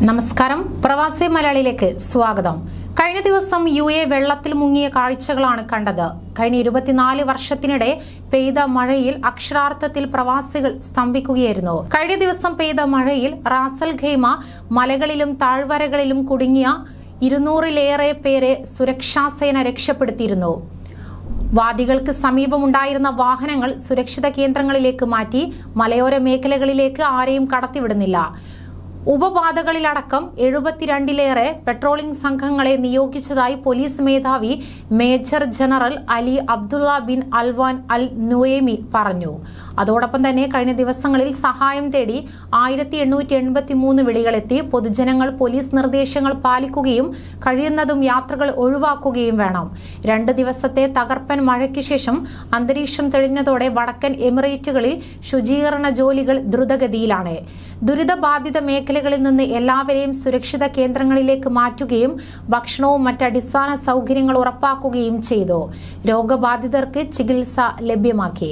നമസ്കാരം, പ്രവാസി മലയാളിയിലേക്ക് സ്വാഗതം. കഴിഞ്ഞ ദിവസം UAE വെള്ളത്തിൽ മുങ്ങിയ കാഴ്ചകളാണ് കണ്ടത്. കഴിഞ്ഞ 24 വർഷത്തിനിടെ പെയ്ത മഴയിൽ അക്ഷരാർത്ഥത്തിൽ പ്രവാസികൾ സ്തംഭിക്കുകയായിരുന്നു. കഴിഞ്ഞ ദിവസം പെയ്ത മഴയിൽ റാസൽ ഖൈമ മലകളിലും താഴ്വരകളിലും കുടുങ്ങിയ 200-ലേറെ പേരെ സുരക്ഷാസേന രക്ഷപ്പെടുത്തിയിരുന്നു. വാദികൾക്ക് സമീപമുണ്ടായിരുന്ന വാഹനങ്ങൾ സുരക്ഷിത കേന്ദ്രങ്ങളിലേക്ക് മാറ്റി മലയോര മേഖലകളിലേക്ക് ആരെയും കടത്തിവിടുന്നില്ല. ഉപപാതകളിലടക്കം 72-ലേറെ പെട്രോളിംഗ് സംഘങ്ങളെ നിയോഗിച്ചതായി പോലീസ് മേധാവി major general Ali Abdullah bin Alwan Al Nuaimi പറഞ്ഞു. അതോടൊപ്പം തന്നെ കഴിഞ്ഞ ദിവസങ്ങളിൽ സഹായം തേടി 1883 വിളികളെത്തി. പൊതുജനങ്ങൾ പോലീസ് നിർദ്ദേശങ്ങൾ പാലിക്കുകയും കഴിയുന്നതും യാത്രകൾ ഒഴിവാക്കുകയും വേണം. 2 ദിവസത്തെ തകർപ്പൻ മഴയ്ക്ക് ശേഷം അന്തരീക്ഷം തെളിഞ്ഞതോടെ വടക്കൻ എമിറേറ്റുകളിൽ ശുചീകരണ ജോലികൾ ദ്രുതഗതിയിലാണ്. ദുരിതബാധിത മേഖലകളിൽ നിന്ന് എല്ലാവരെയും സുരക്ഷിത കേന്ദ്രങ്ങളിലേക്ക് മാറ്റുകയും ഭക്ഷണവും മറ്റ് അടിസ്ഥാന സൗകര്യങ്ങൾ ഉറപ്പാക്കുകയും ചെയ്തു. രോഗബാധിതർക്ക് ചികിത്സ ലഭ്യമാക്കി.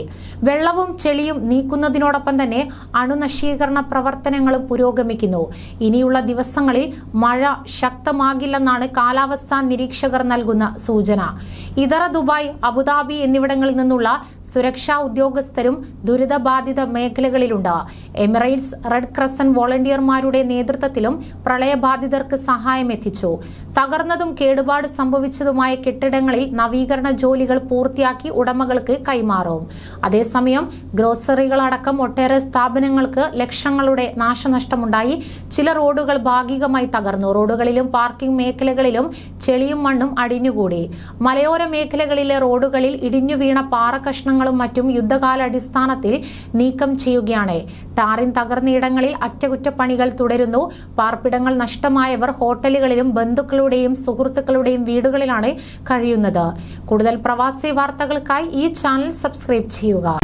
വെള്ളവും ചെളിയും നീക്കുന്നതിനോടൊപ്പം തന്നെ അണുനശീകരണ പ്രവർത്തനങ്ങളും പുരോഗമിക്കുന്നു. ഇനിയുള്ള ദിവസങ്ങളിൽ മഴ ശക്തമാകില്ലെന്നാണ് കാലാവസ്ഥാ നിരീക്ഷകർ നൽകുന്ന സൂചന. ഇതര ദുബായ്, അബുദാബി എന്നിവിടങ്ങളിൽ നിന്നുള്ള സുരക്ഷാ ഉദ്യോഗസ്ഥരും ദുരിതബാധിത മേഖലകളിലുണ്ട്. എമിറേറ്റ്സ് റെഡ് ക്രസന്റ് വോളണ്ടിയർമാരുടെ നേതൃത്വത്തിലും പ്രളയബാധിതർക്ക് സഹായം എത്തിച്ചു. തകർന്നതും കേടുപാട് സംഭവിച്ചതുമായ കെട്ടിടങ്ങളിൽ നവീകരണ ജോലികൾ പൂർത്തിയാക്കി ഉടമകൾക്ക് കൈമാറും. അതേസമയം ഗ്രോസറികളടക്കം ഒട്ടേറെ സ്ഥാപനങ്ങൾക്ക് ലക്ഷങ്ങളുടെ നാശനഷ്ടമുണ്ടായി. ചില റോഡുകൾ ഭാഗികമായി തകർന്നു. റോഡുകളിലും പാർക്കിംഗ് മേഖലകളിലും ചെളിയും മണ്ണും അടിഞ്ഞുകൂടി. മലയോര മേഖലകളിലെ റോഡുകളിൽ ഇടിഞ്ഞു വീണ പാറക്കഷ്ണങ്ങളും മറ്റും യുദ്ധകാലാടിസ്ഥാനത്തിൽ നീക്കം ചെയ്യുകയാണ്. ടാറിൻ തകർന്നയിടങ്ങളിൽ അറ്റകുറ്റപ്പണികൾ തുടരുന്നു. പാർപ്പിടങ്ങൾ നഷ്ടമായവർ ഹോട്ടലുകളിലും ബന്ധുക്കളുടെയും സുഹൃത്തുക്കളുടെയും വീടുകളിലാണ് കഴിയുന്നത്. കൂടുതൽ പ്രവാസി വാർത്തകൾക്കായി ഈ ചാനൽ സബ്സ്ക്രൈബ് ചെയ്യുക.